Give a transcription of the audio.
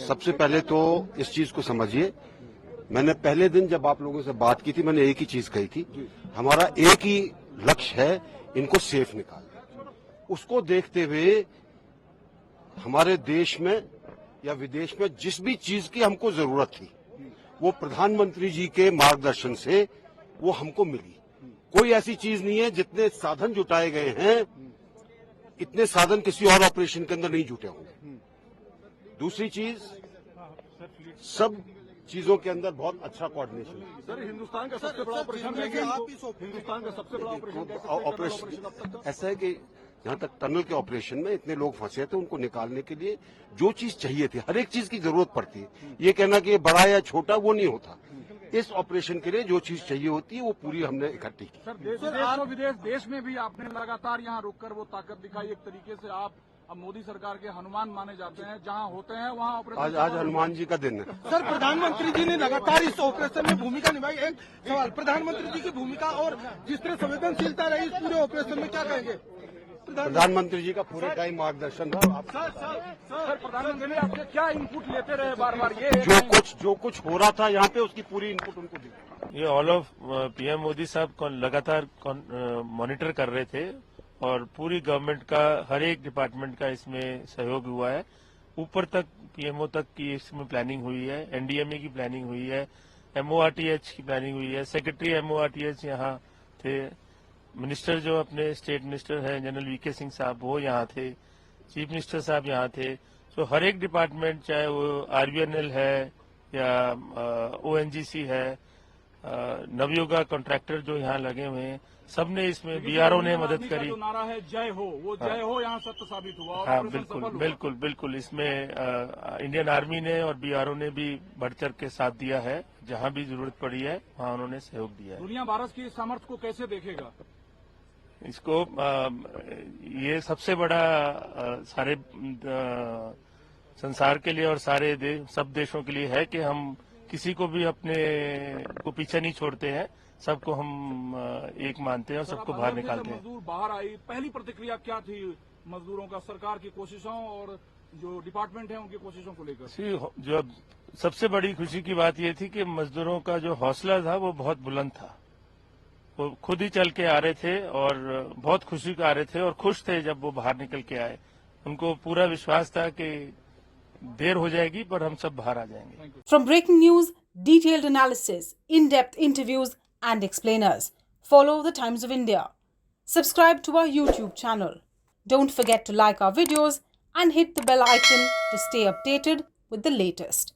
सबसे पहले तो इस चीज को समझिए, मैंने पहले दिन जब आप लोगों से बात की थी, मैंने एक ही चीज कही थी, हमारा एक ही लक्ष्य है, इनको सेफ निकालना। उसको देखते हुए हमारे देश में या विदेश में जिस भी चीज की हमको जरूरत थी, वो प्रधानमंत्री जी के मार्गदर्शन से वो हमको मिली। कोई ऐसी चीज नहीं है, जितने साधन जुटाए गए हैं, इतने साधन किसी और ऑपरेशन के अंदर नहीं जुटे होंगे। दूसरी चीज, सब चीजों के अंदर बहुत अच्छा कोऑर्डिनेशन है। सर, हिंदुस्तान का सबसे बड़ा ऑपरेशन ऐसा है कि जहां तक टनल के ऑपरेशन में इतने लोग फंसे थे, उनको निकालने के लिए जो चीज चाहिए थी, हर एक चीज की जरूरत पड़ती है। ये कहना कि ये बड़ा या छोटा वो नहीं होता। इस ऑपरेशन के लिए जो चीज चाहिए होती है वो पूरी हमने इकट्ठी की। सर, देश में भी आपने लगातार यहाँ रुककर वो ताकत दिखाई। एक तरीके से आप अब मोदी सरकार के हनुमान माने जाते हैं, जहाँ होते हैं वहाँ ऑपरेशन। आज हनुमान जी का दिन है। सर, प्रधानमंत्री जी ने लगातार इस ऑपरेशन में भूमिका निभाई। एक सवाल, प्रधानमंत्री जी की भूमिका और जिस तरह संवेदनशीलता रही इस पूरे ऑपरेशन में, क्या कहेंगे? प्रधानमंत्री जी का पूरे टाइम मार्गदर्शन रहा। सर, प्रधानमंत्री ने आपसे क्या इनपुट लेते रहे बार बार? ये जो कुछ हो रहा था यहाँ पे, उसकी पूरी इनपुट उनको दी। ये ऑल ऑफ पीएम मोदी साहब लगातार मॉनिटर कर रहे थे और पूरी गवर्नमेंट का हर एक डिपार्टमेंट का इसमें सहयोग हुआ है। ऊपर तक पीएमओ तक की इसमें प्लानिंग हुई है, एनडीएमए की प्लानिंग हुई है, एमओआरटीएच की प्लानिंग हुई है। सेक्रेटरी एमओआरटीएच यहाँ थे, मिनिस्टर जो अपने स्टेट मिनिस्टर हैं जनरल वीके सिंह साहब, वो यहाँ थे, चीफ मिनिस्टर साहब यहाँ थे। तो हर एक डिपार्टमेंट, चाहे वो आरबीएनएल है या ओएनजीसी है, नवयुगा कॉन्ट्रैक्टर जो यहाँ लगे हुए हैं, सबने इसमें बीआरओ ने मदद करी। जो नारा है जय हो, वो जय हो यहाँ सत्य साबित हुआ। हाँ, बिल्कुल इसमें इंडियन आर्मी ने और बीआरओ ने भी बढ़ चढ़ के साथ दिया है। जहाँ भी जरूरत पड़ी है वहाँ उन्होंने सहयोग दिया है। दुनिया भारत की सामर्थ्य को कैसे देखेगा? इसको ये सबसे बड़ा सारे संसार के लिए और सारे सब देशों के लिए है कि हम किसी को भी अपने को पीछे नहीं छोड़ते हैं, सबको हम एक मानते हैं और सबको बाहर निकालते हैं। मजदूर बाहर आई, पहली प्रतिक्रिया क्या थी मजदूरों का सरकार की कोशिशों और जो डिपार्टमेंट है उनकी कोशिशों को लेकर? जो सबसे बड़ी खुशी की बात यह थी कि मजदूरों का जो हौसला था वो बहुत बुलंद था। वो खुद ही चल के आ रहे थे और बहुत खुशी से आ रहे थे और खुश थे जब वो बाहर निकल के आए। उनको पूरा विश्वास था कि देर हो जाएगी पर हम सब बाहर आ जाएंगे। From breaking news, detailed analysis, in-depth interviews and explainers, follow the Times of India. Subscribe to our YouTube channel. Don't forget to like our videos and hit the bell icon to stay updated with the latest.